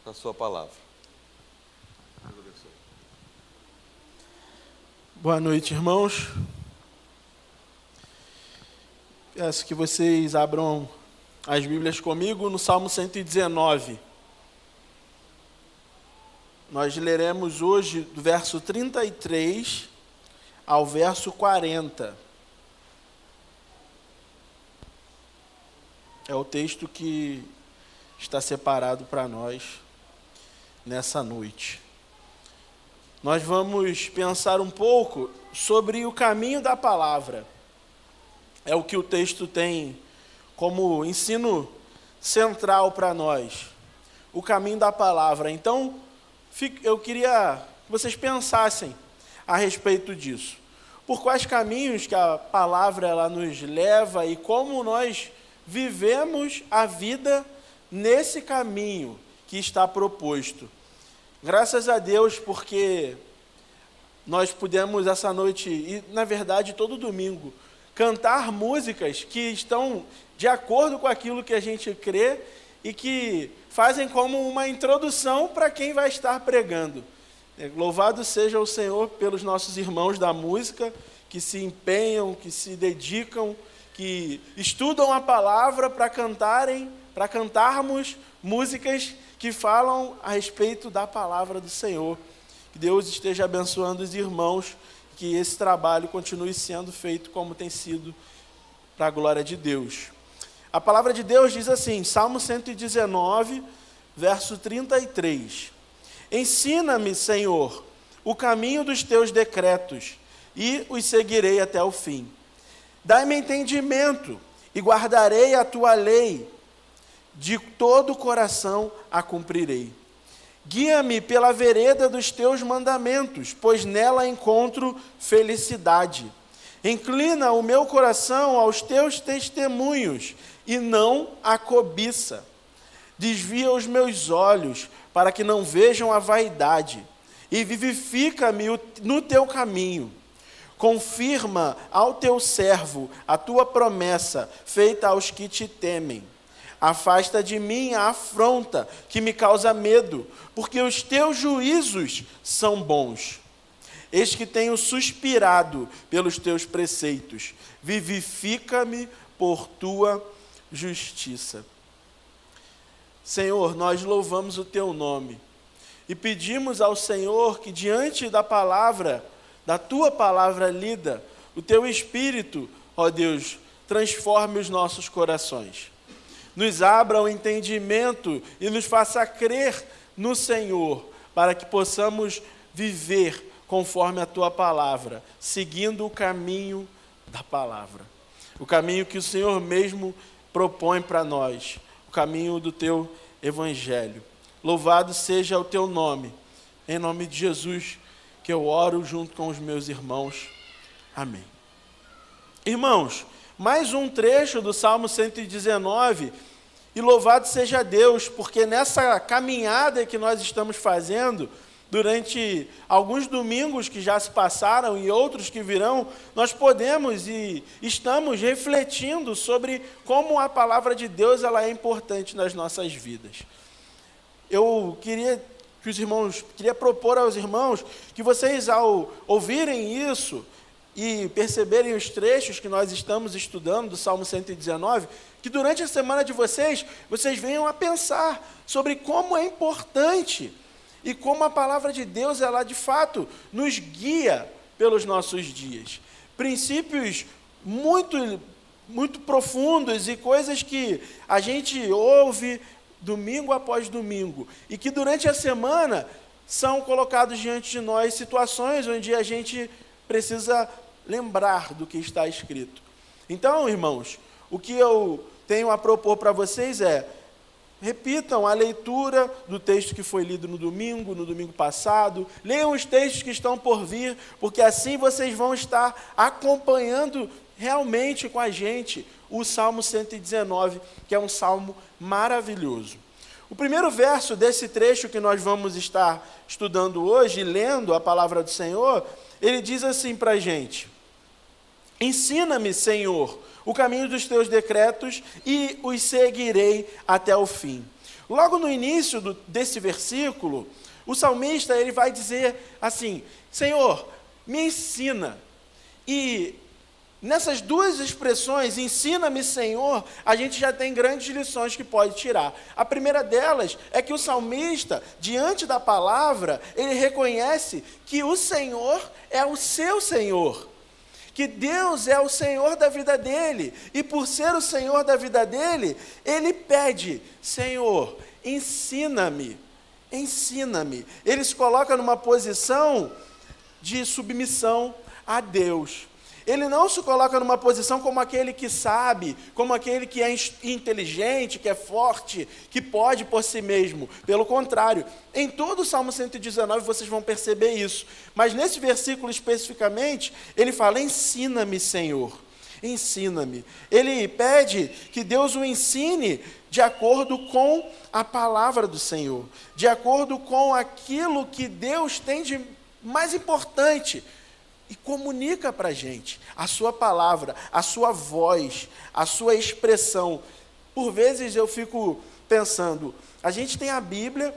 com a sua palavra. Boa noite, irmãos. Peço que vocês abram as Bíblias comigo no Salmo 119. Nós leremos hoje do verso 33 ao verso 40. É o texto que está separado para nós nessa noite. Nós vamos pensar um pouco sobre o caminho da palavra. É o que o texto tem como ensino central para nós. O caminho da palavra. Então, eu queria que vocês pensassem a respeito disso. Por quais caminhos que a palavra ela nos leva e como nós vivemos a vida nesse caminho que está proposto. Graças a Deus, porque nós pudemos essa noite, e na verdade todo domingo, cantar músicas que estão de acordo com aquilo que a gente crê e que fazem como uma introdução para quem vai estar pregando. Louvado seja o Senhor pelos nossos irmãos da música, que se empenham, que se dedicam, que estudam a palavra para cantarmos músicas que falam a respeito da palavra do Senhor. Que Deus esteja abençoando os irmãos, que esse trabalho continue sendo feito como tem sido para a glória de Deus. A palavra de Deus diz assim, Salmo 119, verso 33. Ensina-me, Senhor, o caminho dos teus decretos, e os seguirei até o fim. Dai-me entendimento, e guardarei a tua lei, de todo o coração a cumprirei. Guia-me pela vereda dos teus mandamentos, pois nela encontro felicidade. Inclina o meu coração aos teus testemunhos, e não à cobiça. Desvia os meus olhos, para que não vejam a vaidade, e vivifica-me no teu caminho. Confirma ao teu servo a tua promessa, feita aos que te temem. Afasta de mim a afronta que me causa medo, porque os teus juízos são bons. Eis que tenho suspirado pelos teus preceitos. Vivifica-me por tua justiça. Senhor, nós louvamos o teu nome e pedimos ao Senhor que diante da palavra, da tua palavra lida, o teu Espírito, ó Deus, transforme os nossos corações. Nos abra o entendimento e nos faça crer no Senhor, para que possamos viver conforme a tua palavra, seguindo o caminho da palavra. O caminho que o Senhor mesmo propõe para nós, o caminho do teu evangelho. Louvado seja o teu nome. Em nome de Jesus, que eu oro junto com os meus irmãos. Amém. Irmãos, mais um trecho do Salmo 119, e louvado seja Deus, porque nessa caminhada que nós estamos fazendo, durante alguns domingos que já se passaram e outros que virão, nós podemos e estamos refletindo sobre como a palavra de Deus ela é importante nas nossas vidas. Eu queria propor aos irmãos que vocês, ao ouvirem isso e perceberem os trechos que nós estamos estudando do Salmo 119, que durante a semana de vocês venham a pensar sobre como é importante e como a palavra de Deus, ela de fato nos guia pelos nossos dias. Princípios muito profundos e coisas que a gente ouve domingo após domingo e que durante a semana são colocados diante de nós situações onde a gente precisa lembrar do que está escrito. Então, irmãos, o que eu tenho a propor para vocês é: repitam a leitura do texto que foi lido no domingo passado, leiam os textos que estão por vir, porque assim vocês vão estar acompanhando realmente com a gente o Salmo 119, que é um salmo maravilhoso. O primeiro verso desse trecho que nós vamos estar estudando hoje, lendo a palavra do Senhor, ele diz assim para a gente: ensina-me, Senhor, o caminho dos teus decretos e os seguirei até o fim. Logo no início desse versículo, o salmista ele vai dizer assim: Senhor, me ensina. E nessas duas expressões, ensina-me, Senhor, a gente já tem grandes lições que pode tirar. A primeira delas é que o salmista, diante da palavra, ele reconhece que o Senhor é o seu Senhor, que Deus é o Senhor da vida dele, e por ser o Senhor da vida dele, ele pede: Senhor, ensina-me, ensina-me. Ele se coloca numa posição de submissão a Deus. Ele não se coloca numa posição como aquele que sabe, como aquele que é inteligente, que é forte, que pode por si mesmo. Pelo contrário, em todo o Salmo 119 vocês vão perceber isso. Mas nesse versículo especificamente, ele fala: ensina-me, Senhor, ensina-me. Ele pede que Deus o ensine de acordo com a palavra do Senhor, de acordo com aquilo que Deus tem de mais importante e comunica para a gente, a sua palavra, a sua voz, a sua expressão. Por vezes eu fico pensando, a gente tem a Bíblia,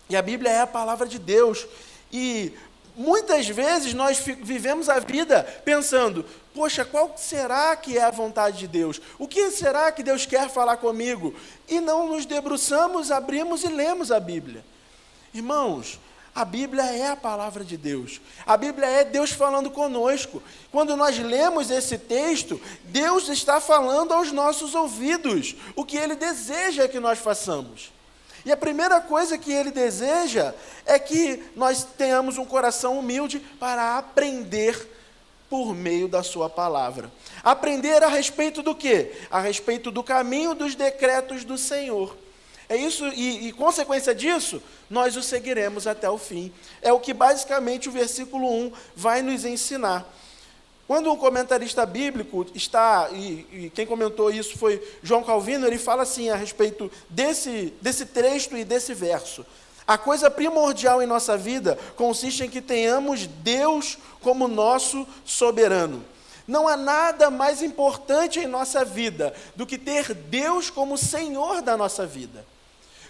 e a Bíblia é a palavra de Deus, e muitas vezes nós vivemos a vida pensando: poxa, qual será que é a vontade de Deus? O que será que Deus quer falar comigo? E não nos debruçamos, abrimos e lemos a Bíblia. Irmãos, a Bíblia é a palavra de Deus. A Bíblia é Deus falando conosco. Quando nós lemos esse texto, Deus está falando aos nossos ouvidos o que Ele deseja que nós façamos. E a primeira coisa que Ele deseja é que nós tenhamos um coração humilde para aprender por meio da sua palavra. Aprender a respeito do quê? A respeito do caminho dos decretos do Senhor. É isso, e consequência disso, nós o seguiremos até o fim. É o que basicamente o versículo 1 vai nos ensinar. Quando um comentarista bíblico está, e quem comentou isso foi João Calvino, ele fala assim a respeito desse trecho e desse verso: a coisa primordial em nossa vida consiste em que tenhamos Deus como nosso soberano. Não há nada mais importante em nossa vida do que ter Deus como Senhor da nossa vida,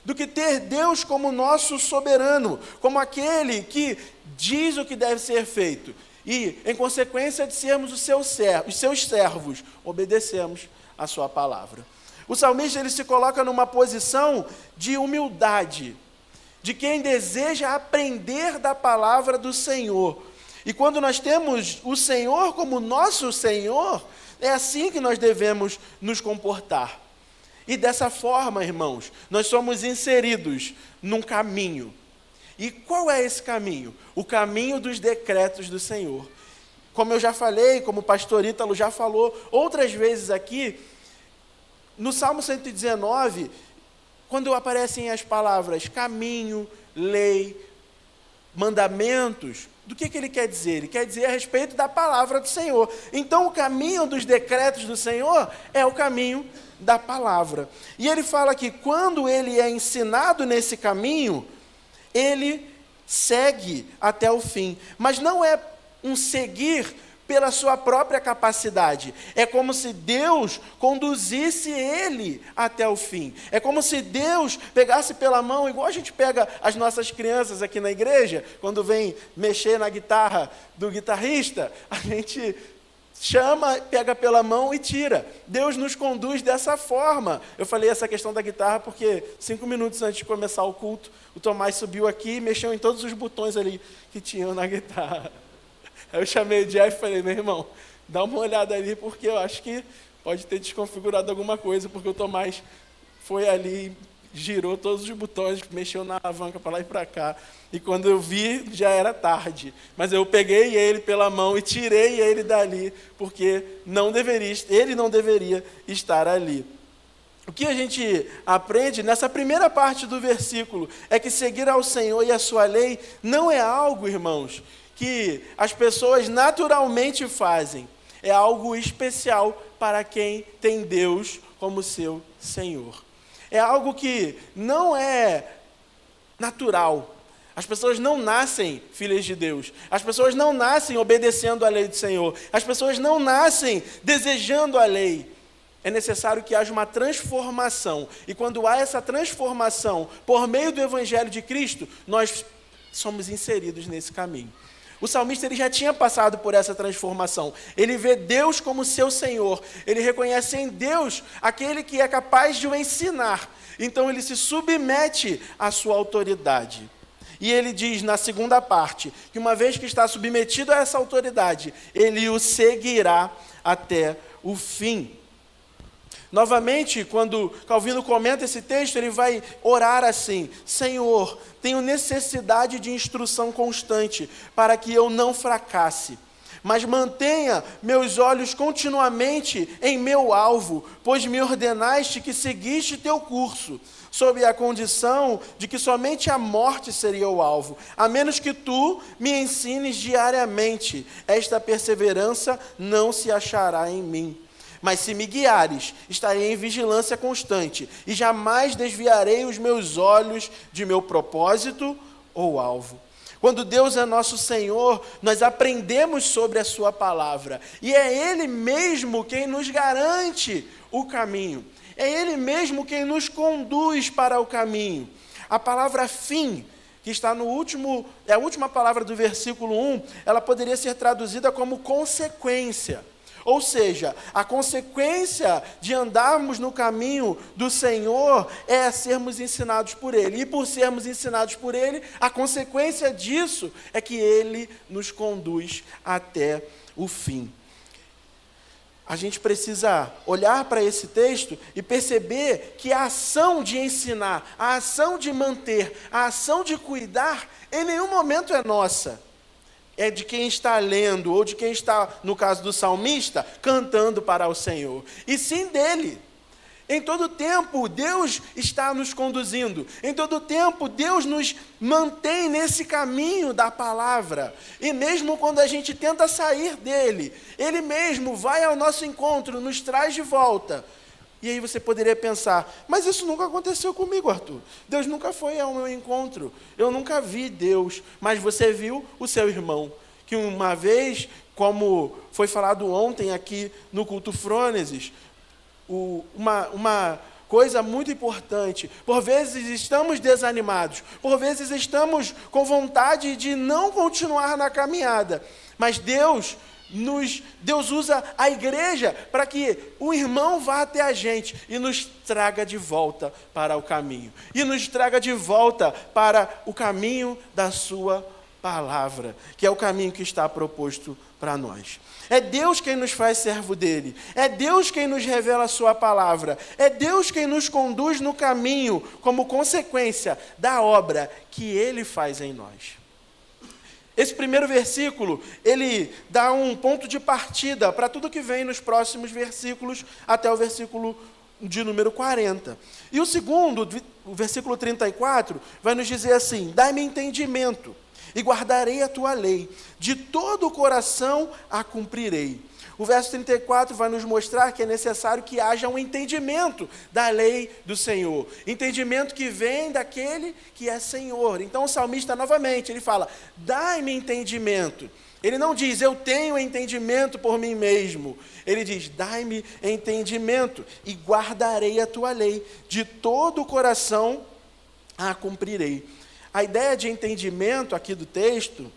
do que ter Deus como nosso soberano, como aquele que diz o que deve ser feito. E, em consequência de sermos os seus servos, obedecemos a sua palavra. O salmista ele se coloca numa posição de humildade, de quem deseja aprender da palavra do Senhor. E quando nós temos o Senhor como nosso Senhor, é assim que nós devemos nos comportar. E dessa forma, irmãos, nós somos inseridos num caminho. E qual é esse caminho? O caminho dos decretos do Senhor. Como eu já falei, como o pastor Ítalo já falou outras vezes aqui, no Salmo 119, quando aparecem as palavras caminho, lei, mandamentos, do que ele quer dizer? Ele quer dizer a respeito da palavra do Senhor. Então, o caminho dos decretos do Senhor é o caminho da palavra. E ele fala que quando ele é ensinado nesse caminho, ele segue até o fim. Mas não é um seguir pela sua própria capacidade. É como se Deus conduzisse ele até o fim. É como se Deus pegasse pela mão, igual a gente pega as nossas crianças aqui na igreja, quando vem mexer na guitarra do guitarrista, a gente chama, pega pela mão e tira. Deus nos conduz dessa forma. Eu falei essa questão da guitarra porque 5 minutos antes de começar o culto, o Tomás subiu aqui e mexeu em todos os botões ali que tinham na guitarra. Aí eu chamei o Jeff e falei: meu irmão, dá uma olhada ali, porque eu acho que pode ter desconfigurado alguma coisa, porque o Tomás foi ali, girou todos os botões, mexeu na alavanca para lá e para cá. E quando eu vi, já era tarde. Mas eu peguei ele pela mão e tirei ele dali, porque ele não deveria estar ali. O que a gente aprende nessa primeira parte do versículo é que seguir ao Senhor e a sua lei não é algo, irmãos, que as pessoas naturalmente fazem. É algo especial para quem tem Deus como seu Senhor. É algo que não é natural. As pessoas não nascem filhas de Deus. As pessoas não nascem obedecendo à lei do Senhor. As pessoas não nascem desejando a lei. é necessário que haja uma transformação. E quando há essa transformação por meio do Evangelho de Cristo, nós somos inseridos nesse caminho. O salmista ele já tinha passado por essa transformação. Ele vê Deus como seu Senhor. Ele reconhece em Deus aquele que é capaz de o ensinar. Então ele se submete à sua autoridade. E ele diz na segunda parte, que uma vez que está submetido a essa autoridade, ele o seguirá até o fim. Novamente, quando Calvino comenta esse texto, ele vai orar assim: Senhor, tenho necessidade de instrução constante, para que eu não fracasse, mas mantenha meus olhos continuamente em meu alvo, pois me ordenaste que seguiste teu curso, sob a condição de que somente a morte seria o alvo, a menos que tu me ensines diariamente. Esta perseverança não se achará em mim. Mas se me guiares, estarei em vigilância constante, e jamais desviarei os meus olhos de meu propósito ou alvo. Quando Deus é nosso Senhor, nós aprendemos sobre a sua palavra, e é Ele mesmo quem nos garante o caminho. É Ele mesmo quem nos conduz para o caminho. A palavra fim, que está no último, é a última palavra do versículo 1, ela poderia ser traduzida como consequência. Ou seja, a consequência de andarmos no caminho do Senhor é sermos ensinados por Ele. E por sermos ensinados por Ele, a consequência disso é que Ele nos conduz até o fim. A gente precisa olhar para esse texto e perceber que a ação de ensinar, a ação de manter, a ação de cuidar, em nenhum momento é nossa. É de quem está lendo, ou de quem está, no caso do salmista, cantando para o Senhor. E sim dele. Em todo tempo, Deus está nos conduzindo. Em todo tempo, Deus nos mantém nesse caminho da palavra. E mesmo quando a gente tenta sair dele, Ele mesmo vai ao nosso encontro, nos traz de volta. E aí você poderia pensar, mas isso nunca aconteceu comigo, Arthur. Deus nunca foi ao meu encontro. Eu nunca vi Deus. Mas você viu o seu irmão, que uma vez, como foi falado ontem aqui no culto Frônesis, uma coisa muito importante, por vezes estamos desanimados, por vezes estamos com vontade de não continuar na caminhada, mas Deus usa a igreja para que o irmão vá até a gente e nos traga de volta para o caminho, e nos traga de volta para o caminho da sua palavra, que é o caminho que está proposto para nós. É Deus quem nos faz servo dele, é Deus quem nos revela a sua palavra, é Deus quem nos conduz no caminho como consequência da obra que ele faz em nós. Esse primeiro versículo, ele dá um ponto de partida para tudo que vem nos próximos versículos, até o versículo de número 40. E o segundo, o versículo 34, vai nos dizer assim: dai-me entendimento, e guardarei a tua lei, de todo o coração a cumprirei. O verso 34 vai nos mostrar que é necessário que haja um entendimento da lei do Senhor. Entendimento que vem daquele que é Senhor. Então o salmista, novamente, ele fala: dai-me entendimento. Ele não diz, eu tenho entendimento por mim mesmo. Ele diz, dai-me entendimento e guardarei a tua lei. De todo o coração a cumprirei. A ideia de entendimento aqui do texto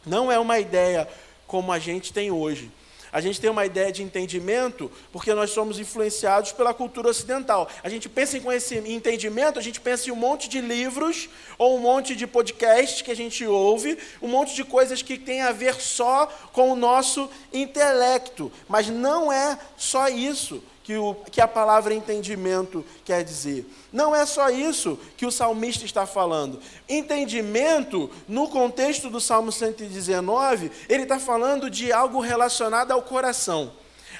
não é uma ideia como a gente tem hoje. A gente tem uma ideia de entendimento porque nós somos influenciados pela cultura ocidental. A gente pensa em esse entendimento, a gente pensa em um monte de livros ou um monte de podcasts que a gente ouve, um monte de coisas que tem a ver só com o nosso intelecto. Mas não é só isso que a palavra entendimento quer dizer. Não é só isso que o salmista está falando. Entendimento, no contexto do Salmo 119, ele está falando de algo relacionado ao coração.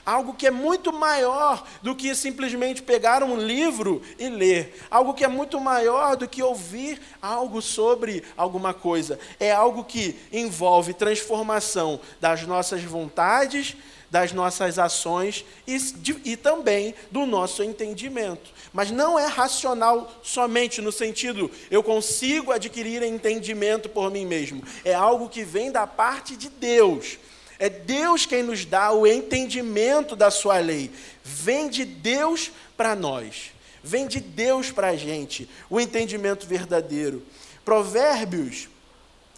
Algo que é muito maior do que simplesmente pegar um livro e ler. Algo que é muito maior do que ouvir algo sobre alguma coisa. É algo que envolve transformação das nossas vontades, das nossas ações e também do nosso entendimento. Mas não é racional somente no sentido, eu consigo adquirir entendimento por mim mesmo. É algo que vem da parte de Deus. É Deus quem nos dá o entendimento da sua lei. Vem de Deus para nós. Vem de Deus para a gente, o entendimento verdadeiro. Provérbios,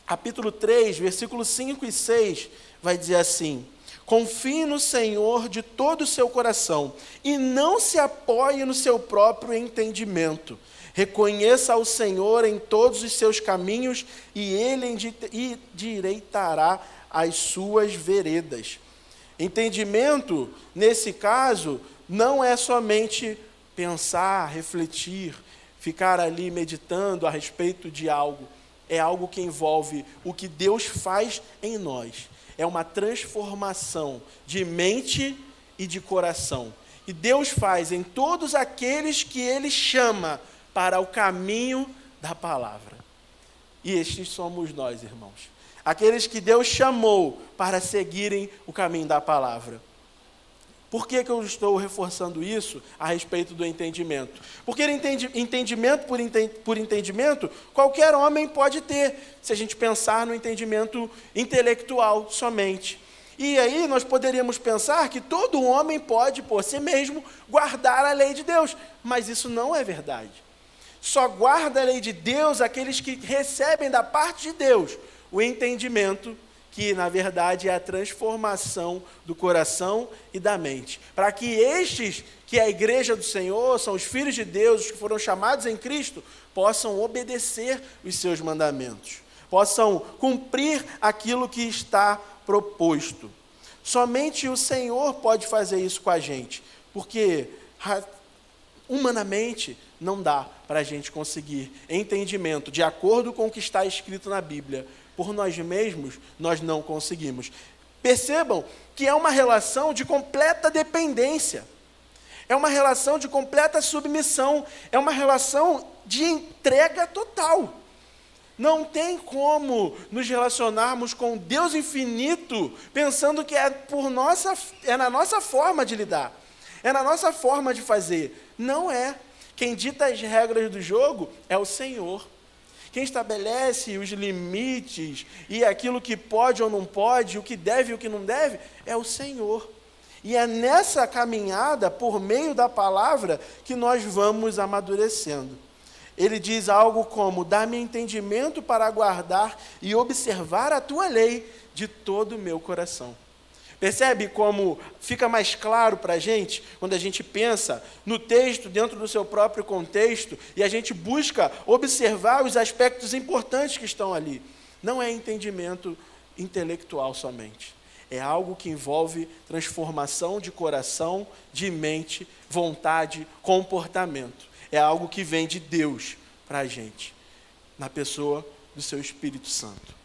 capítulo 3, versículos 5 e 6, vai dizer assim: confie no Senhor de todo o seu coração e não se apoie no seu próprio entendimento. Reconheça ao Senhor em todos os seus caminhos e Ele endireitará as suas veredas. Entendimento, nesse caso, não é somente pensar, refletir, ficar ali meditando a respeito de algo. É algo que envolve o que Deus faz em nós. É uma transformação de mente e de coração. E Deus faz em todos aqueles que Ele chama para o caminho da palavra. E estes somos nós, irmãos. Aqueles que Deus chamou para seguirem o caminho da palavra. Por que eu estou reforçando isso a respeito do entendimento? Porque entendimento por entendimento, qualquer homem pode ter, se a gente pensar no entendimento intelectual somente. E aí nós poderíamos pensar que todo homem pode, por si mesmo, guardar a lei de Deus. Mas isso não é verdade. Só guarda a lei de Deus aqueles que recebem da parte de Deus o entendimento, que na verdade é a transformação do coração e da mente. Para que estes, que é a igreja do Senhor, são os filhos de Deus, os que foram chamados em Cristo, possam obedecer os seus mandamentos, possam cumprir aquilo que está proposto. Somente o Senhor pode fazer isso com a gente, porque humanamente não dá para a gente conseguir entendimento de acordo com o que está escrito na Bíblia. Por nós mesmos, nós não conseguimos. Percebam que é uma relação de completa dependência. É uma relação de completa submissão. É uma relação de entrega total. Não tem como nos relacionarmos com Deus infinito pensando que é na nossa forma de lidar. É na nossa forma de fazer. Não é. Quem dita as regras do jogo é o Senhor. Quem estabelece os limites e aquilo que pode ou não pode, o que deve e o que não deve, é o Senhor. E é nessa caminhada, por meio da palavra, que nós vamos amadurecendo. Ele diz algo como: dá-me entendimento para guardar e observar a tua lei de todo o meu coração. Percebe como fica mais claro para a gente, quando a gente pensa no texto dentro do seu próprio contexto, e a gente busca observar os aspectos importantes que estão ali. Não é entendimento intelectual somente. É algo que envolve transformação de coração, de mente, vontade, comportamento. É algo que vem de Deus para a gente, na pessoa do seu Espírito Santo.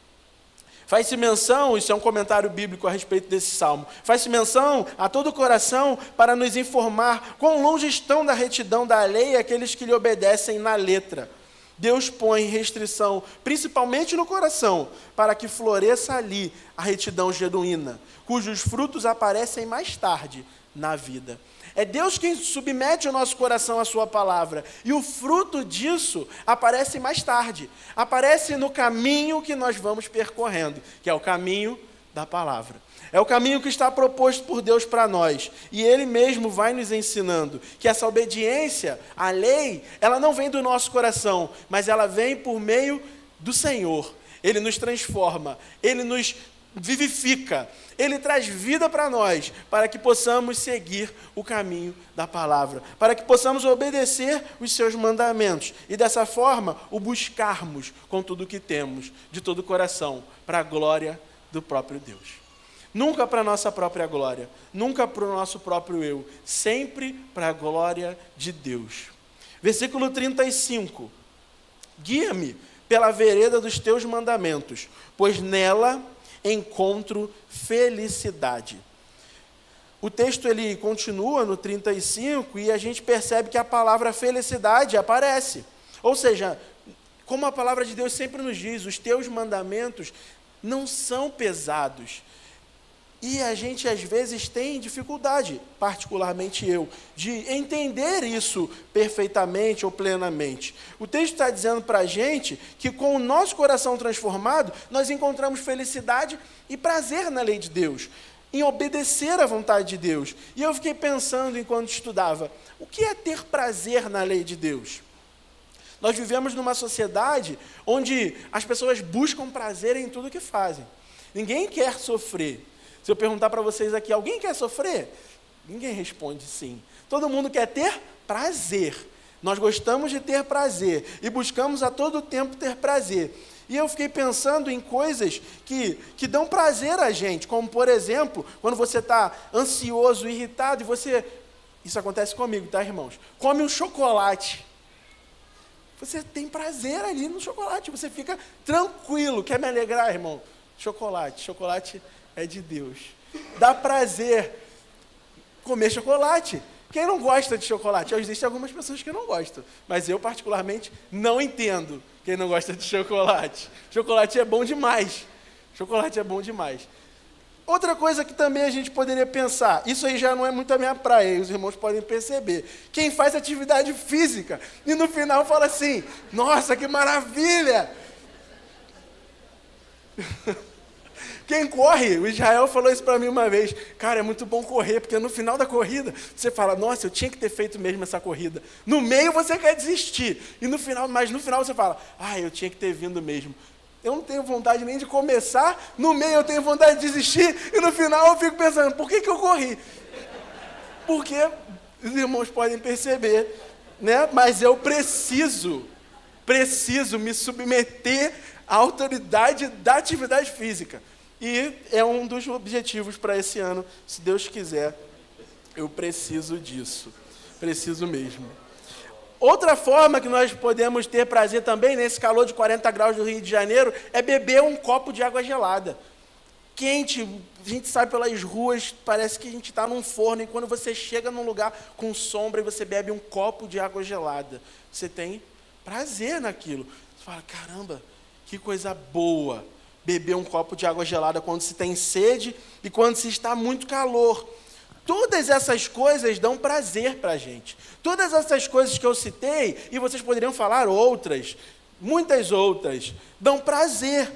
Faz-se menção, isso é um comentário bíblico a respeito desse salmo, faz-se menção a todo o coração para nos informar quão longe estão da retidão da lei aqueles que lhe obedecem na letra. Deus põe restrição, principalmente no coração, para que floresça ali a retidão genuína, cujos frutos aparecem mais tarde na vida. É Deus quem submete o nosso coração à sua palavra. E o fruto disso aparece mais tarde. Aparece no caminho que nós vamos percorrendo, que é o caminho da palavra. É o caminho que está proposto por Deus para nós. E Ele mesmo vai nos ensinando que essa obediência à lei, ela não vem do nosso coração, mas ela vem por meio do Senhor. Ele nos transforma, Ele nos vivifica, Ele traz vida para nós, para que possamos seguir o caminho da palavra, para que possamos obedecer os seus mandamentos, e dessa forma o buscarmos com tudo o que temos, de todo o coração, para a glória do próprio Deus. Nunca para a nossa própria glória, nunca para o nosso próprio eu, sempre para a glória de Deus. Versículo 35. Guia-me pela vereda dos teus mandamentos, pois nela encontro felicidade. O texto ele continua no 35 e a gente percebe que a palavra felicidade aparece. Ou seja, como a palavra de Deus sempre nos diz, os teus mandamentos não são pesados. E a gente, às vezes, tem dificuldade, particularmente eu, de entender isso perfeitamente ou plenamente. O texto está dizendo para a gente que, com o nosso coração transformado, nós encontramos felicidade e prazer na lei de Deus, em obedecer à vontade de Deus. E eu fiquei pensando, enquanto estudava, o que é ter prazer na lei de Deus? Nós vivemos numa sociedade onde as pessoas buscam prazer em tudo que fazem. Ninguém quer sofrer. Se eu perguntar para vocês aqui, alguém quer sofrer? Ninguém responde sim. Todo mundo quer ter prazer. Nós gostamos de ter prazer e buscamos a todo tempo ter prazer. E eu fiquei pensando em coisas que dão prazer a gente, como, por exemplo, quando você está ansioso, irritado, e você... Isso acontece comigo, tá, irmãos? Come um chocolate. Você tem prazer ali no chocolate, você fica tranquilo. Quer me alegrar, irmão? Chocolate é de Deus. Dá prazer comer chocolate. Quem não gosta de chocolate? Existem algumas pessoas que não gostam, mas eu particularmente não entendo quem não gosta de chocolate. Chocolate é bom demais. Chocolate é bom demais. Outra coisa que também a gente poderia pensar, isso aí já não é muito a minha praia, os irmãos podem perceber. Quem faz atividade física e no final fala assim, nossa, que maravilha! Quem corre, o Israel falou isso para mim uma vez, cara, é muito bom correr, porque no final da corrida, você fala, nossa, eu tinha que ter feito mesmo essa corrida. No meio você quer desistir, mas no final você fala, eu tinha que ter vindo mesmo. Eu não tenho vontade nem de começar, no meio eu tenho vontade de desistir, e no final eu fico pensando, por que eu corri? Porque os irmãos podem perceber, né? Mas eu preciso me submeter à autoridade da atividade física. E é um dos objetivos para esse ano, se Deus quiser, eu preciso disso, preciso mesmo. Outra forma que nós podemos ter prazer também, nesse calor de 40 graus do Rio de Janeiro, é beber um copo de água gelada. Quente, a gente sai pelas ruas, parece que a gente está num forno, e quando você chega num lugar com sombra e você bebe um copo de água gelada, você tem prazer naquilo. Você fala, caramba, que coisa boa, beber um copo de água gelada quando se tem sede e quando se está muito calor. Todas essas coisas dão prazer para a gente. Todas essas coisas que eu citei, e vocês poderiam falar outras, muitas outras, dão prazer,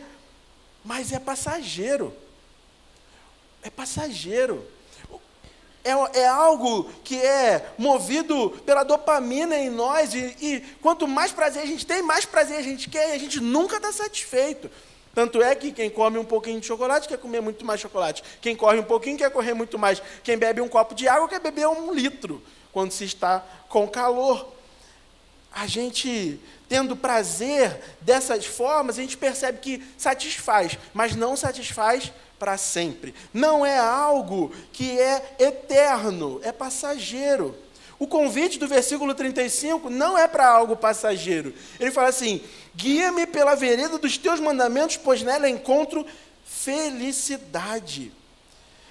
mas é passageiro. É passageiro. É algo que é movido pela dopamina em nós, e quanto mais prazer a gente tem, mais prazer a gente quer, e a gente nunca está satisfeito. Tanto é que quem come um pouquinho de chocolate quer comer muito mais chocolate. Quem corre um pouquinho quer correr muito mais. Quem bebe um copo de água quer beber 1 litro, quando se está com calor. A gente, tendo prazer dessas formas, a gente percebe que satisfaz, mas não satisfaz para sempre. Não é algo que é eterno, é passageiro. O convite do versículo 35 não é para algo passageiro. Ele fala assim, guia-me pela vereda dos teus mandamentos, pois nela encontro felicidade.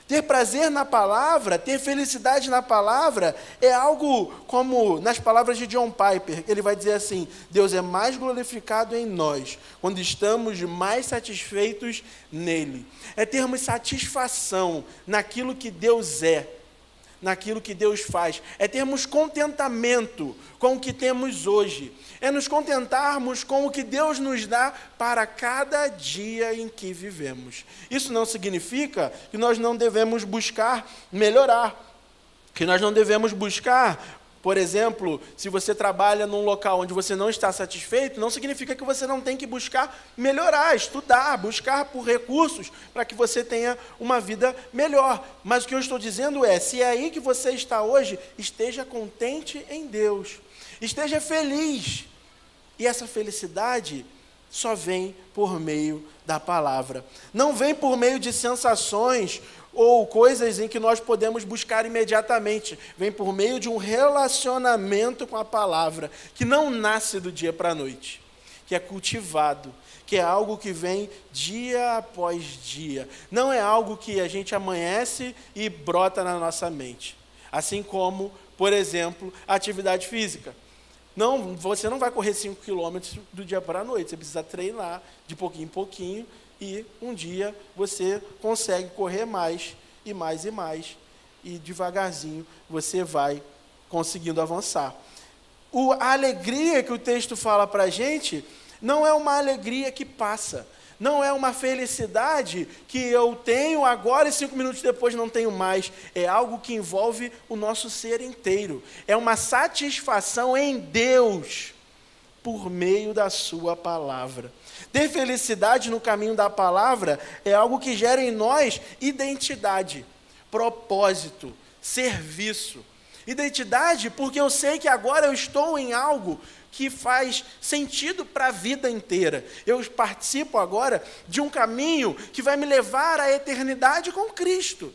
Ter prazer na palavra, ter felicidade na palavra, é algo como nas palavras de John Piper, ele vai dizer assim, Deus é mais glorificado em nós, quando estamos mais satisfeitos nele. É termos satisfação naquilo que Deus é, naquilo que Deus faz, é termos contentamento com o que temos hoje, é nos contentarmos com o que Deus nos dá para cada dia em que vivemos. Isso não significa que nós não devemos buscar melhorar, que nós não devemos buscar, por exemplo, se você trabalha num local onde você não está satisfeito, não significa que você não tem que buscar melhorar, estudar, buscar por recursos para que você tenha uma vida melhor. Mas o que eu estou dizendo é, se é aí que você está hoje, esteja contente em Deus, esteja feliz. E essa felicidade só vem por meio da palavra. Não vem por meio de sensações ou coisas em que nós podemos buscar imediatamente. Vem por meio de um relacionamento com a palavra, que não nasce do dia para a noite, que é cultivado, que é algo que vem dia após dia. Não é algo que a gente amanhece e brota na nossa mente. Assim como, por exemplo, a atividade física. Não, você não vai correr 5 quilômetros do dia para a noite, você precisa treinar de pouquinho em pouquinho, e um dia você consegue correr mais e mais, e devagarzinho você vai conseguindo avançar. A alegria que o texto fala para a gente não é uma alegria que passa, não é uma felicidade que eu tenho agora e 5 minutos depois não tenho mais. É algo que envolve o nosso ser inteiro. É uma satisfação em Deus por meio da sua palavra. Ter felicidade no caminho da palavra é algo que gera em nós identidade, propósito, serviço. Identidade porque eu sei que agora eu estou em algo que faz sentido para a vida inteira. Eu participo agora de um caminho que vai me levar à eternidade com Cristo.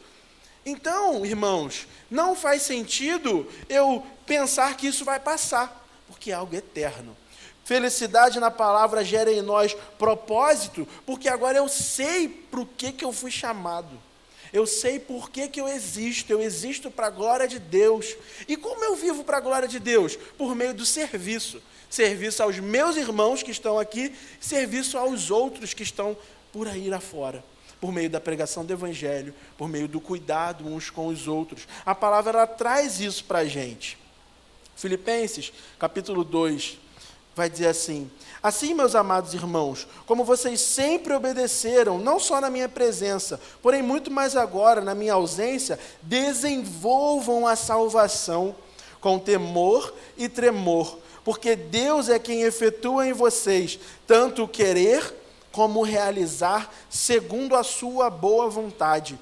Então, irmãos, não faz sentido eu pensar que isso vai passar, porque é algo eterno. Felicidade na palavra gera em nós propósito, porque agora eu sei para o que eu fui chamado. Eu sei por que eu existo para a glória de Deus. E como eu vivo para a glória de Deus? Por meio do serviço. Serviço aos meus irmãos que estão aqui, serviço aos outros que estão por aí lá fora. Por meio da pregação do Evangelho, por meio do cuidado uns com os outros. A palavra ela traz isso para a gente. Filipenses, capítulo 2, vai dizer assim: assim, meus amados irmãos, como vocês sempre obedeceram, não só na minha presença, porém muito mais agora, na minha ausência, desenvolvam a salvação com temor e tremor, porque Deus é quem efetua em vocês tanto o querer como o realizar segundo a sua boa vontade.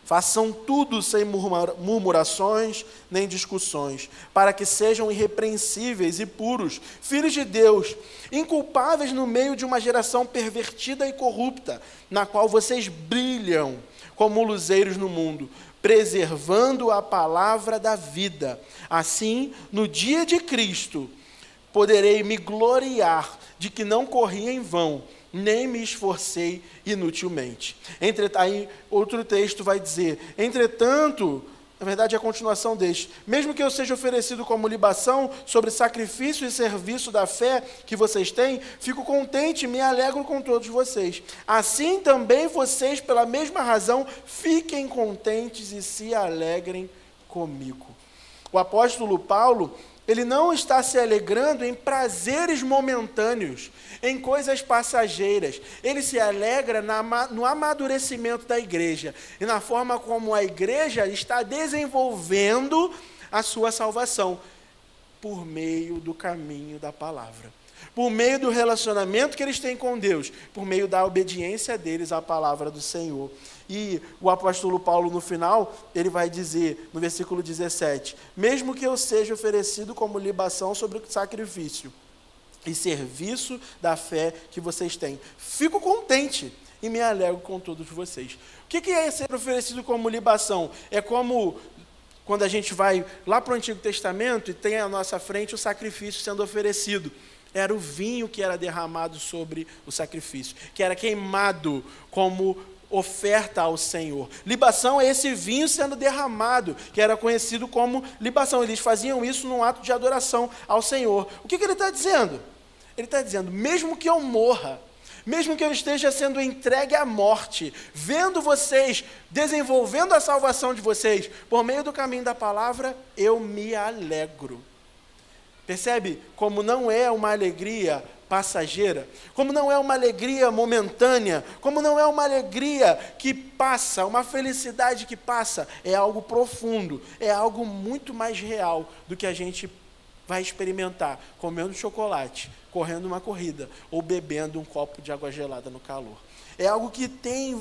Façam tudo sem murmurações nem discussões, para que sejam irrepreensíveis e puros, filhos de Deus, inculpáveis no meio de uma geração pervertida e corrupta, na qual vocês brilham como luzeiros no mundo, preservando a palavra da vida. Assim, no dia de Cristo, poderei me gloriar de que não corri em vão, nem me esforcei inutilmente. Aí outro texto vai dizer: entretanto, na verdade é a continuação deste, mesmo que eu seja oferecido como libação sobre sacrifício e serviço da fé que vocês têm, fico contente e me alegro com todos vocês. Assim também vocês, pela mesma razão, fiquem contentes e se alegrem comigo. O apóstolo Paulo, ele não está se alegrando em prazeres momentâneos, em coisas passageiras. Ele se alegra no amadurecimento da igreja e na forma como a igreja está desenvolvendo a sua salvação por meio do caminho da palavra, por meio do relacionamento que eles têm com Deus, por meio da obediência deles à palavra do Senhor. E o apóstolo Paulo, no final, ele vai dizer, no versículo 17, mesmo que eu seja oferecido como libação sobre o sacrifício e serviço da fé que vocês têm, fico contente e me alegro com todos vocês. O que é ser oferecido como libação? É como quando a gente vai lá para o Antigo Testamento e tem à nossa frente o sacrifício sendo oferecido. Era o vinho que era derramado sobre o sacrifício, que era queimado como oferta ao Senhor. Libação é esse vinho sendo derramado, que era conhecido como libação. Eles faziam isso num ato de adoração ao Senhor. O que ele está dizendo? Ele está dizendo, mesmo que eu morra, mesmo que eu esteja sendo entregue à morte, vendo vocês, desenvolvendo a salvação de vocês, por meio do caminho da palavra, eu me alegro. Percebe como não é uma alegria passageira, como não é uma alegria momentânea, como não é uma alegria que passa, uma felicidade que passa, é algo profundo, é algo muito mais real do que a gente vai experimentar comendo chocolate, correndo uma corrida ou bebendo um copo de água gelada no calor. É algo que tem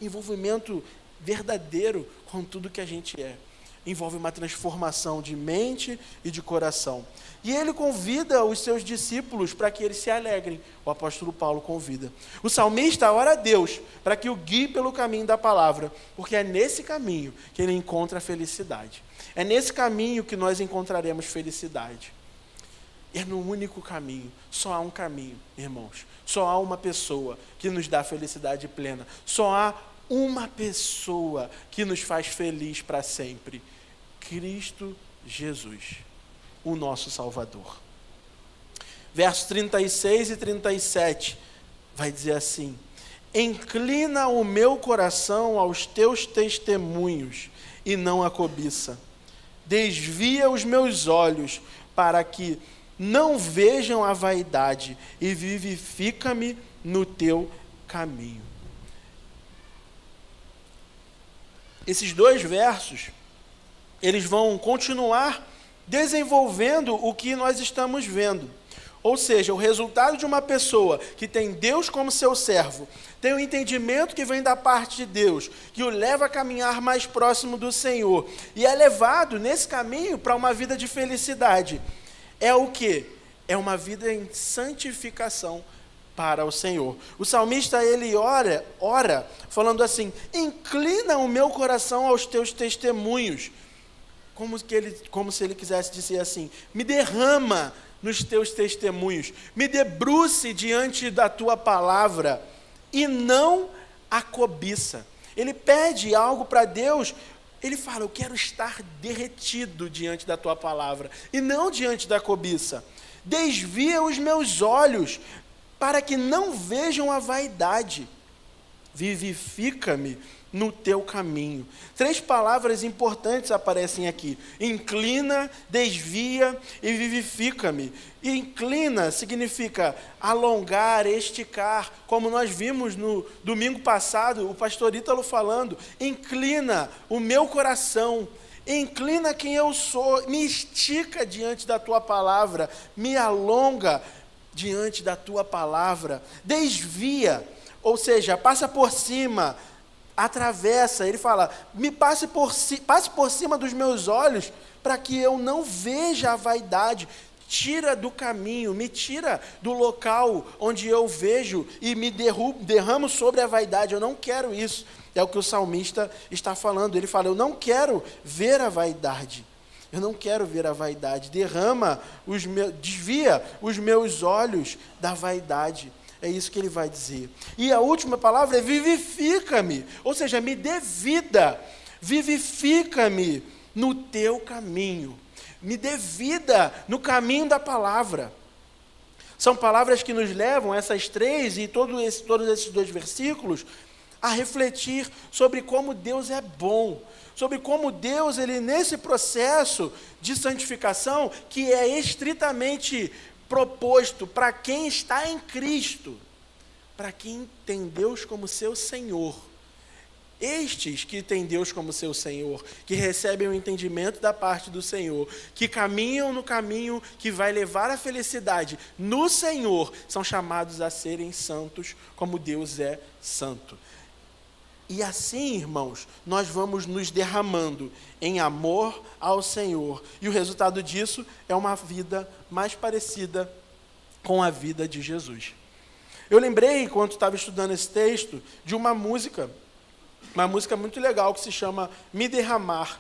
envolvimento verdadeiro com tudo que a gente é. Envolve uma transformação de mente e de coração. E ele convida os seus discípulos para que eles se alegrem. O apóstolo Paulo convida. O salmista ora a Deus para que o guie pelo caminho da palavra, porque é nesse caminho que ele encontra a felicidade. É nesse caminho que nós encontraremos felicidade. É no único caminho. Só há um caminho, irmãos. Só há uma pessoa que nos dá felicidade plena. Só há uma pessoa que nos faz feliz para sempre: Cristo Jesus, o nosso Salvador. Versos 36 e 37 vai dizer assim: Inclina o meu coração aos teus testemunhos e não a cobiça. Desvia os meus olhos para que não vejam a vaidade e vivifica-me no teu caminho. Esses 2 versos, eles vão continuar desenvolvendo o que nós estamos vendo. Ou seja, o resultado de uma pessoa que tem Deus como seu servo, tem um entendimento que vem da parte de Deus, que o leva a caminhar mais próximo do Senhor, e é levado nesse caminho para uma vida de felicidade. É o quê? É uma vida em santificação para o Senhor. O salmista, ele ora falando assim: inclina o meu coração aos teus testemunhos. Como se ele quisesse dizer assim: me derrama nos teus testemunhos, me debruce diante da tua palavra, e não a cobiça. Ele pede algo para Deus, ele fala: eu quero estar derretido diante da tua palavra, e não diante da cobiça. Desvia os meus olhos, para que não vejam a vaidade. Vivifica-me no teu caminho. 3 palavras importantes aparecem aqui: inclina, desvia e vivifica-me. E inclina significa alongar, esticar, como nós vimos no domingo passado, o pastor Ítalo falando: inclina o meu coração, inclina quem eu sou, me estica diante da tua palavra, me alonga diante da tua palavra. Desvia, ou seja, passa por cima, atravessa. Ele fala: passe por cima dos meus olhos, para que eu não veja a vaidade. Tira do caminho, me tira do local onde eu vejo e me derramo sobre a vaidade. Eu não quero isso. É o que o salmista está falando. Ele fala: eu não quero ver a vaidade. Eu não quero ver a vaidade. Desvia os meus olhos da vaidade. É isso que ele vai dizer. E a última palavra é vivifica-me, ou seja, me dê vida, vivifica-me no teu caminho, me dê vida no caminho da palavra. São palavras que nos levam, essas 3 e todos esses 2 versículos, a refletir sobre como Deus é bom, sobre como Deus, ele nesse processo de santificação, que é estritamente proposto para quem está em Cristo, para quem tem Deus como seu Senhor. Estes que têm Deus como seu Senhor, que recebem o entendimento da parte do Senhor, que caminham no caminho que vai levar à felicidade no Senhor, são chamados a serem santos como Deus é santo. E assim, irmãos, nós vamos nos derramando em amor ao Senhor. E o resultado disso é uma vida mais parecida com a vida de Jesus. Eu lembrei, enquanto estava estudando esse texto, de uma música muito legal que se chama Me Derramar.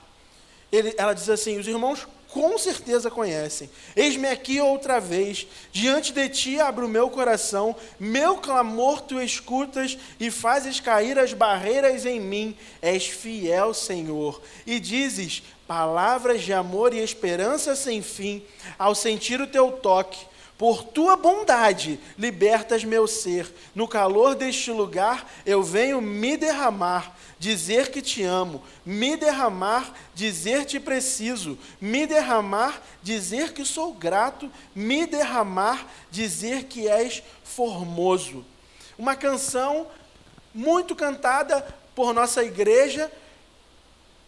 Ela diz assim, os irmãos com certeza conhecem: eis-me aqui outra vez, diante de ti abro o meu coração, meu clamor tu escutas e fazes cair as barreiras em mim. És fiel, Senhor, e dizes palavras de amor e esperança sem fim. Ao sentir o teu toque, por tua bondade, libertas meu ser. No calor deste lugar, eu venho me derramar, dizer que te amo, me derramar, dizer te preciso, me derramar, dizer que sou grato, me derramar, dizer que és formoso. Uma canção muito cantada por nossa igreja.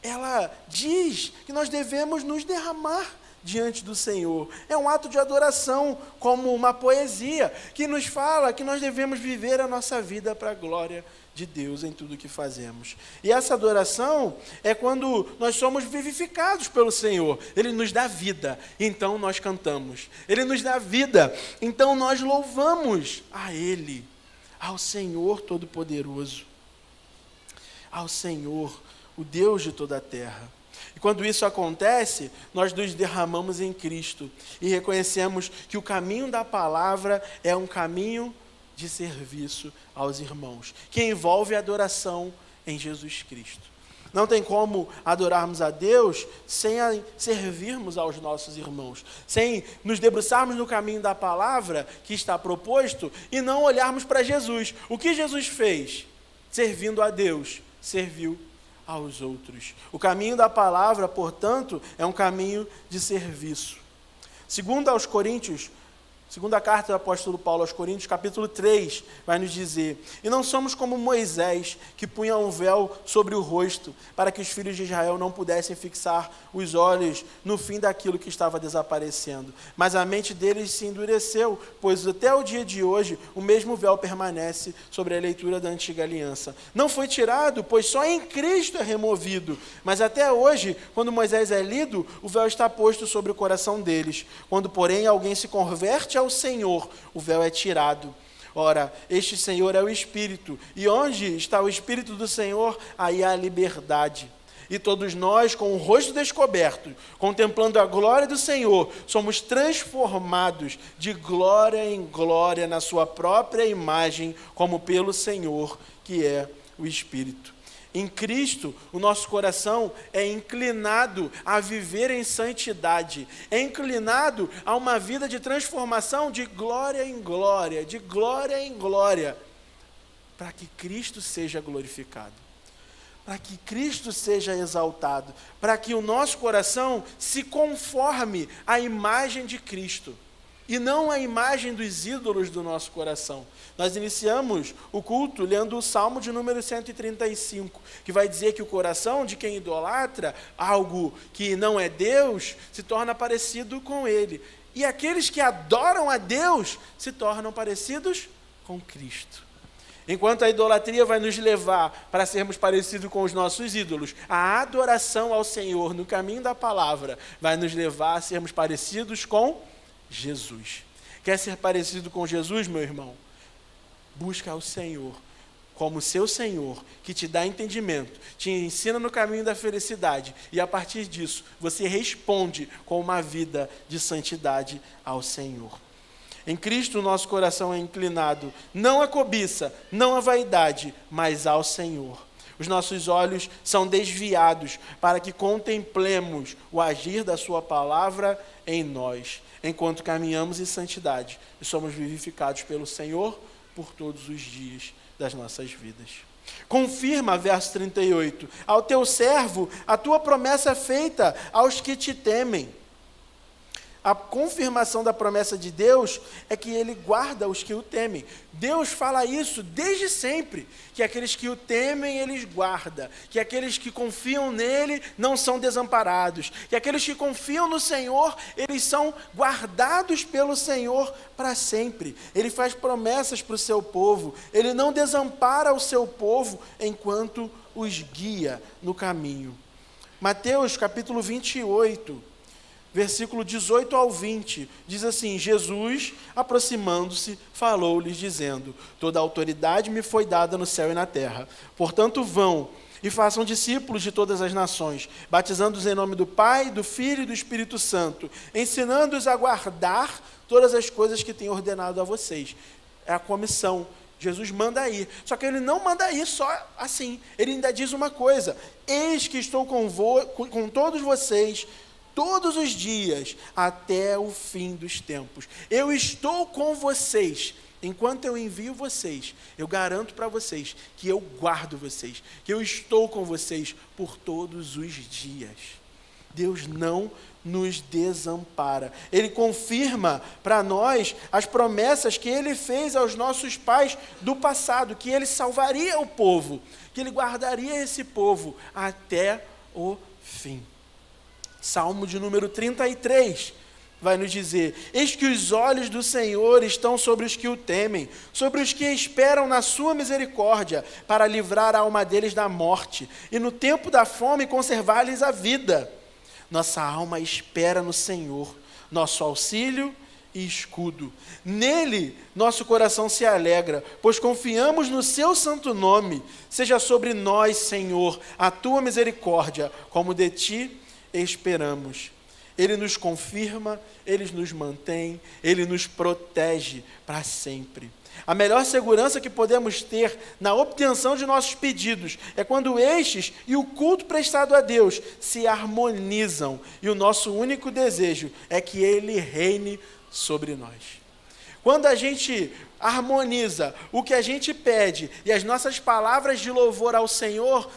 Ela diz que nós devemos nos derramar diante do Senhor. É um ato de adoração, como uma poesia, que nos fala que nós devemos viver a nossa vida para a glória de Deus em tudo que fazemos. E essa adoração é quando nós somos vivificados pelo Senhor. Ele nos dá vida, então nós cantamos. Ele nos dá vida, então nós louvamos a Ele, ao Senhor Todo-Poderoso, ao Senhor, o Deus de toda a terra. E quando isso acontece, nós nos derramamos em Cristo e reconhecemos que o caminho da palavra é um caminho de serviço aos irmãos, que envolve a adoração em Jesus Cristo. Não tem como adorarmos a Deus sem servirmos aos nossos irmãos, sem nos debruçarmos no caminho da palavra que está proposto e não olharmos para Jesus. O que Jesus fez? Servindo a Deus, serviu aos outros. O caminho da palavra, portanto, é um caminho de serviço. Segunda carta do apóstolo Paulo aos Coríntios, capítulo 3, vai nos dizer: e não somos como Moisés, que punha um véu sobre o rosto, para que os filhos de Israel não pudessem fixar os olhos no fim daquilo que estava desaparecendo. Mas a mente deles se endureceu, pois até o dia de hoje o mesmo véu permanece sobre a leitura da antiga aliança. Não foi tirado, pois só em Cristo é removido. Mas até hoje, quando Moisés é lido, o véu está posto sobre o coração deles. Quando, porém, alguém se converte ao Senhor, o véu é tirado. Ora, este Senhor é o Espírito, e onde está o Espírito do Senhor, aí há liberdade. E todos nós, com o rosto descoberto, contemplando a glória do Senhor, somos transformados de glória em glória na sua própria imagem, como pelo Senhor, que é o Espírito. Em Cristo, o nosso coração é inclinado a viver em santidade, é inclinado a uma vida de transformação de glória em glória, de glória em glória, para que Cristo seja glorificado, para que Cristo seja exaltado, para que o nosso coração se conforme à imagem de Cristo, e não à imagem dos ídolos do nosso coração. Nós iniciamos o culto lendo o Salmo de número 135, que vai dizer que o coração de quem idolatra algo que não é Deus se torna parecido com ele. E aqueles que adoram a Deus se tornam parecidos com Cristo. Enquanto a idolatria vai nos levar para sermos parecidos com os nossos ídolos, a adoração ao Senhor no caminho da palavra vai nos levar a sermos parecidos com Jesus. Quer ser parecido com Jesus, meu irmão? Busca o Senhor como seu Senhor, que te dá entendimento, te ensina no caminho da felicidade, e a partir disso você responde com uma vida de santidade ao Senhor. Em Cristo o nosso coração é inclinado, não à cobiça, não à vaidade, mas ao Senhor. Os nossos olhos são desviados para que contemplemos o agir da sua palavra em nós, enquanto caminhamos em santidade e somos vivificados pelo Senhor por todos os dias das nossas vidas. Confirma, verso 38, ao teu servo a tua promessa feita aos que te temem. A confirmação da promessa de Deus é que Ele guarda os que o temem. Deus fala isso desde sempre, que aqueles que o temem, Ele guarda, que aqueles que confiam nele não são desamparados, que aqueles que confiam no Senhor, eles são guardados pelo Senhor para sempre. Ele faz promessas para o seu povo, Ele não desampara o seu povo enquanto os guia no caminho. Mateus capítulo 28, versículo 18 ao 20, diz assim: Jesus, aproximando-se, falou-lhes, dizendo: toda a autoridade me foi dada no céu e na terra. Portanto, vão e façam discípulos de todas as nações, batizando-os em nome do Pai, do Filho e do Espírito Santo, ensinando-os a guardar todas as coisas que tenho ordenado a vocês. É a comissão. Jesus manda ir, só que Ele não manda ir só assim. Ele ainda diz uma coisa: eis que estou com todos vocês todos os dias, até o fim dos tempos. Eu estou com vocês. Enquanto eu envio vocês, eu garanto para vocês que eu guardo vocês, que eu estou com vocês por todos os dias. Deus não nos desampara. Ele confirma para nós as promessas que Ele fez aos nossos pais do passado, que Ele salvaria o povo, que Ele guardaria esse povo até o fim. Salmo de número 33 vai nos dizer: eis que os olhos do Senhor estão sobre os que o temem, sobre os que esperam na sua misericórdia, para livrar a alma deles da morte, e no tempo da fome conservar-lhes a vida. Nossa alma espera no Senhor, nosso auxílio e escudo. Nele nosso coração se alegra, pois confiamos no seu santo nome. Seja sobre nós, Senhor, a tua misericórdia, como de ti esperamos. Ele nos confirma, Ele nos mantém, Ele nos protege para sempre. A melhor segurança que podemos ter na obtenção de nossos pedidos é quando estes e o culto prestado a Deus se harmonizam e o nosso único desejo é que Ele reine sobre nós. Quando a gente harmoniza o que a gente pede e as nossas palavras de louvor ao Senhor,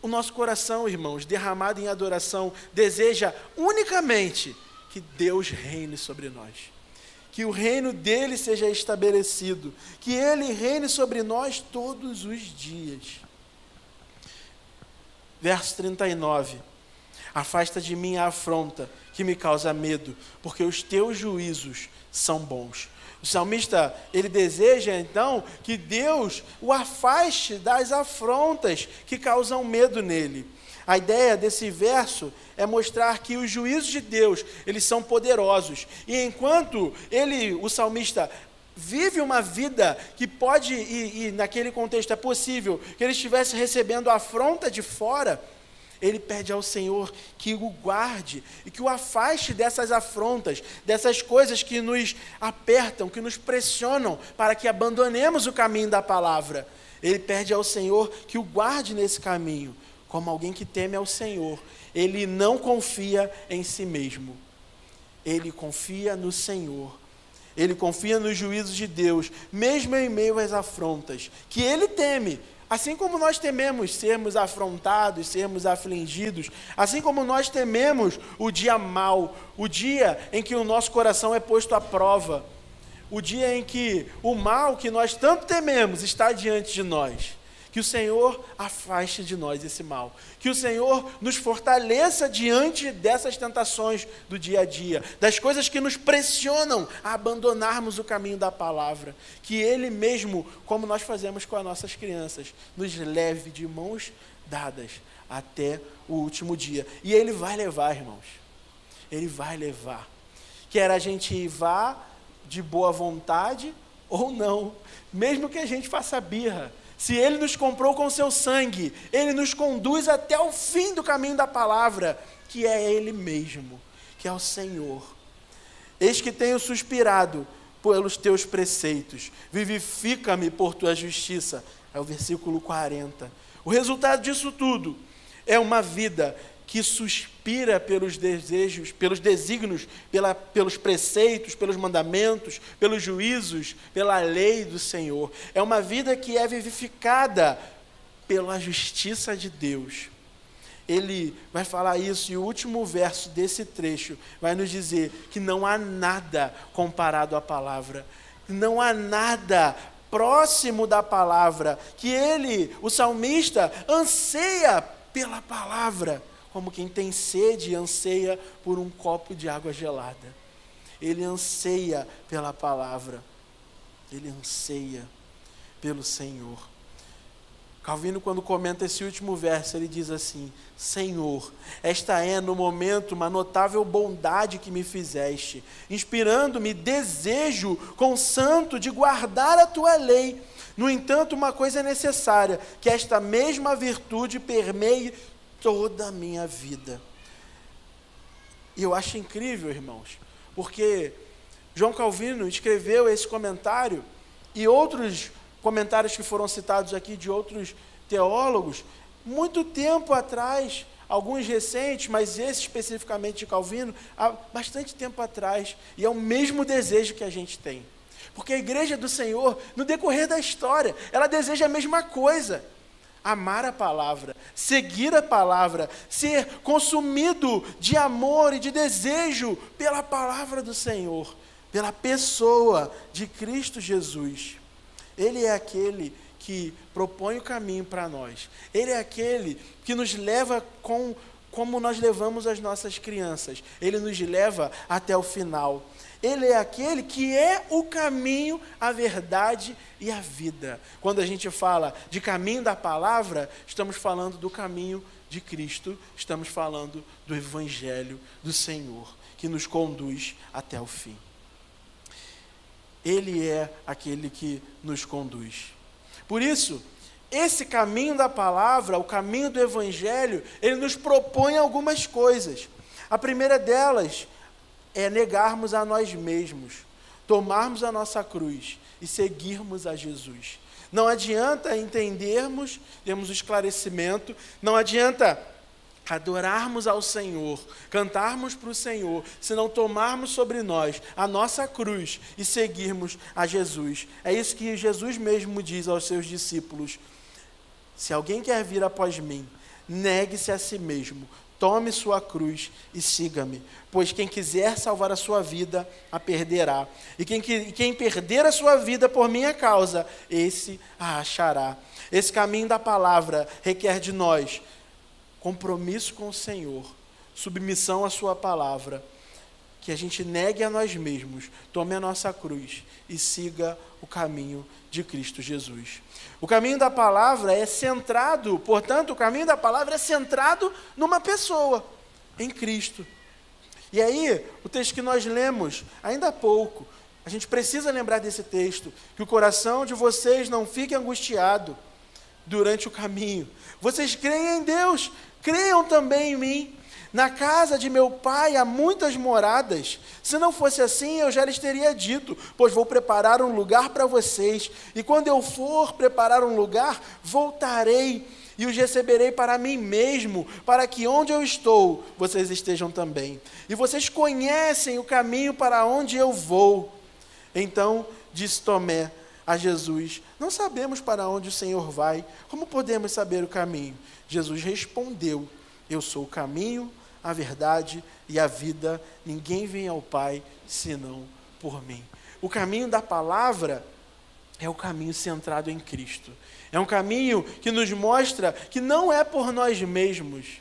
o nosso coração, irmãos, derramado em adoração, deseja unicamente que Deus reine sobre nós. Que o reino dele seja estabelecido, que ele reine sobre nós todos os dias. Verso 39. Afasta de mim a afronta que me causa medo, porque os teus juízos são bons. O salmista, ele deseja então que Deus o afaste das afrontas que causam medo nele. A ideia desse verso é mostrar que os juízos de Deus, eles são poderosos. E enquanto o salmista, vive uma vida que pode, e naquele contexto é possível, que ele estivesse recebendo afronta de fora, ele pede ao Senhor que o guarde e que o afaste dessas afrontas, dessas coisas que nos apertam, que nos pressionam para que abandonemos o caminho da palavra. Ele pede ao Senhor que o guarde nesse caminho. Como alguém que teme ao Senhor, ele não confia em si mesmo. Ele confia no Senhor. Ele confia nos juízos de Deus, mesmo em meio às afrontas, que ele teme. Assim como nós tememos sermos afrontados, sermos afligidos, assim como nós tememos o dia mau, o dia em que o nosso coração é posto à prova, o dia em que o mal que nós tanto tememos está diante de nós. Que o Senhor afaste de nós esse mal. Que o Senhor nos fortaleça diante dessas tentações do dia a dia, das coisas que nos pressionam a abandonarmos o caminho da palavra. Que Ele mesmo, como nós fazemos com as nossas crianças, nos leve de mãos dadas até o último dia. E Ele vai levar, irmãos. Ele vai levar. Quer a gente vá de boa vontade ou não, mesmo que a gente faça birra. Se Ele nos comprou com o seu sangue, Ele nos conduz até o fim do caminho da palavra, que é Ele mesmo, que é o Senhor. Eis que tenho suspirado pelos teus preceitos, vivifica-me por tua justiça. É o versículo 40. O resultado disso tudo é uma vida que suspira pelos desejos, pelos desígnios, pelos preceitos, pelos mandamentos, pelos juízos, pela lei do Senhor. É uma vida que é vivificada pela justiça de Deus. Ele vai falar isso, e o último verso desse trecho vai nos dizer que não há nada comparado à palavra, não há nada próximo da palavra, que o salmista, anseia pela palavra, como quem tem sede e anseia por um copo de água gelada. Ele anseia pela palavra. Ele anseia pelo Senhor. Calvino, quando comenta esse último verso, ele diz assim: Senhor, esta é no momento uma notável bondade que me fizeste, inspirando-me desejo consanto de guardar a tua lei. No entanto, uma coisa é necessária, que esta mesma virtude permeie toda a minha vida. E eu acho incrível, irmãos, porque João Calvino escreveu esse comentário e outros comentários que foram citados aqui de outros teólogos, muito tempo atrás, alguns recentes, mas esse especificamente de Calvino, há bastante tempo atrás, e é o mesmo desejo que a gente tem. Porque a igreja do Senhor, no decorrer da história, ela deseja a mesma coisa: amar a palavra, seguir a palavra, ser consumido de amor e de desejo pela palavra do Senhor, pela pessoa de Cristo Jesus. Ele é aquele que propõe o caminho para nós. Ele é aquele que nos leva como nós levamos as nossas crianças. Ele nos leva até o final. Ele é aquele que é o caminho, a verdade e a vida. Quando a gente fala de caminho da palavra, estamos falando do caminho de Cristo, estamos falando do Evangelho do Senhor, que nos conduz até o fim. Ele é aquele que nos conduz. Por isso, esse caminho da palavra, o caminho do Evangelho, ele nos propõe algumas coisas. A primeira delas é negarmos a nós mesmos, tomarmos a nossa cruz, e seguirmos a Jesus. Não adianta entendermos, termos o esclarecimento, não adianta adorarmos ao Senhor, cantarmos para o Senhor, se não tomarmos sobre nós a nossa cruz e seguirmos a Jesus. É isso que Jesus mesmo diz aos seus discípulos: se alguém quer vir após mim, negue-se a si mesmo, tome sua cruz e siga-me, pois quem quiser salvar a sua vida, a perderá. E quem perder a sua vida por minha causa, esse a achará. Esse caminho da palavra requer de nós compromisso com o Senhor, submissão à sua palavra, que a gente negue a nós mesmos, tome a nossa cruz e siga o caminho de Cristo Jesus. O caminho da palavra é centrado, portanto, o caminho da palavra é centrado numa pessoa, em Cristo. E aí, o texto que nós lemos ainda há pouco, a gente precisa lembrar desse texto, que o coração de vocês não fique angustiado durante o caminho. Vocês creem em Deus, creiam também em mim. Na casa de meu pai há muitas moradas. Se não fosse assim, eu já lhes teria dito, pois vou preparar um lugar para vocês. E quando eu for preparar um lugar, voltarei e os receberei para mim mesmo, para que onde eu estou, vocês estejam também. E vocês conhecem o caminho para onde eu vou. Então disse Tomé a Jesus: não sabemos para onde o Senhor vai, como podemos saber o caminho? Jesus respondeu: eu sou o caminho, a verdade e a vida, ninguém vem ao Pai senão por mim. O caminho da palavra é o caminho centrado em Cristo. É um caminho que nos mostra que não é por nós mesmos,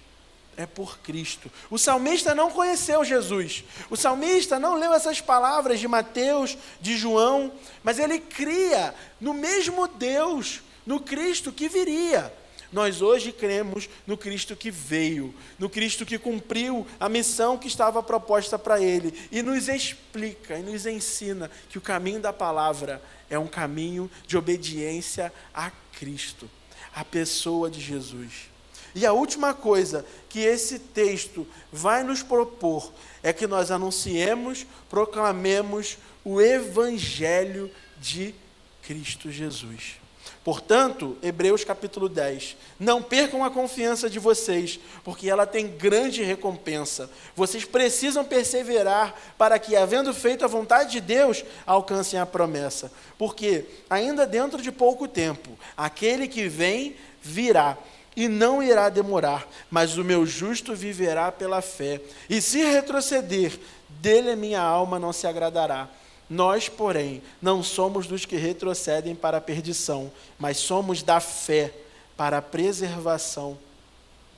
é por Cristo. O salmista não conheceu Jesus. O salmista não leu essas palavras de Mateus, de João, mas ele cria no mesmo Deus, no Cristo que viria. Nós hoje cremos no Cristo que veio, no Cristo que cumpriu a missão que estava proposta para ele, e nos explica e nos ensina que o caminho da palavra é um caminho de obediência a Cristo, a pessoa de Jesus. E a última coisa que esse texto vai nos propor é que nós anunciemos, proclamemos o Evangelho de Cristo Jesus. Portanto, Hebreus capítulo 10, não percam a confiança de vocês, porque ela tem grande recompensa. Vocês precisam perseverar para que, havendo feito a vontade de Deus, alcancem a promessa. Porque, ainda dentro de pouco tempo, aquele que vem, virá, e não irá demorar, mas o meu justo viverá pela fé. E se retroceder, dele a minha alma não se agradará. Nós, porém, não somos dos que retrocedem para a perdição, mas somos da fé para a preservação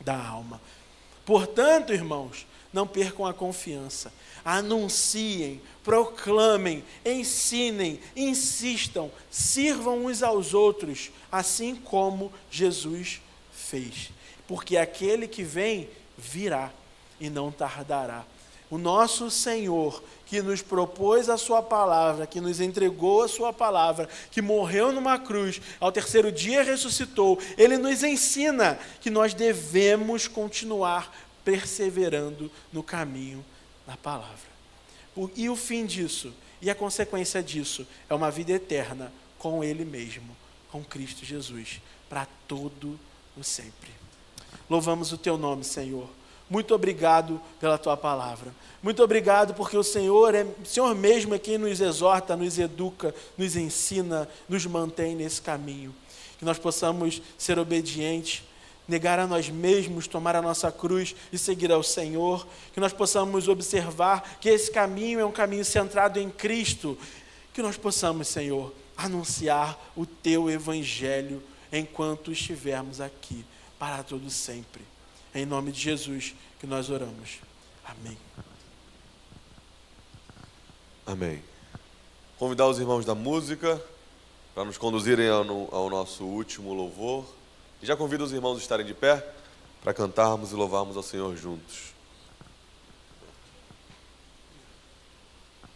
da alma. Portanto, irmãos, não percam a confiança. Anunciem, proclamem, ensinem, insistam, sirvam uns aos outros, assim como Jesus fez. Porque aquele que vem, virá e não tardará. O nosso Senhor, que nos propôs a sua palavra, que nos entregou a sua palavra, que morreu numa cruz, ao terceiro dia ressuscitou, ele nos ensina que nós devemos continuar perseverando no caminho da palavra. E o fim disso, e a consequência disso, é uma vida eterna com ele mesmo, com Cristo Jesus, para todo o sempre. Louvamos o teu nome, Senhor. Muito obrigado pela tua palavra. Muito obrigado porque o Senhor mesmo é quem nos exorta, nos educa, nos ensina, nos mantém nesse caminho. Que nós possamos ser obedientes, negar a nós mesmos, tomar a nossa cruz e seguir ao Senhor. Que nós possamos observar que esse caminho é um caminho centrado em Cristo. Que nós possamos, Senhor, anunciar o teu evangelho enquanto estivermos aqui, para todo sempre. Em nome de Jesus que nós oramos. Amém. Amém. Convidar os irmãos da música para nos conduzirem ao nosso último louvor. E já convido os irmãos a estarem de pé para cantarmos e louvarmos ao Senhor juntos.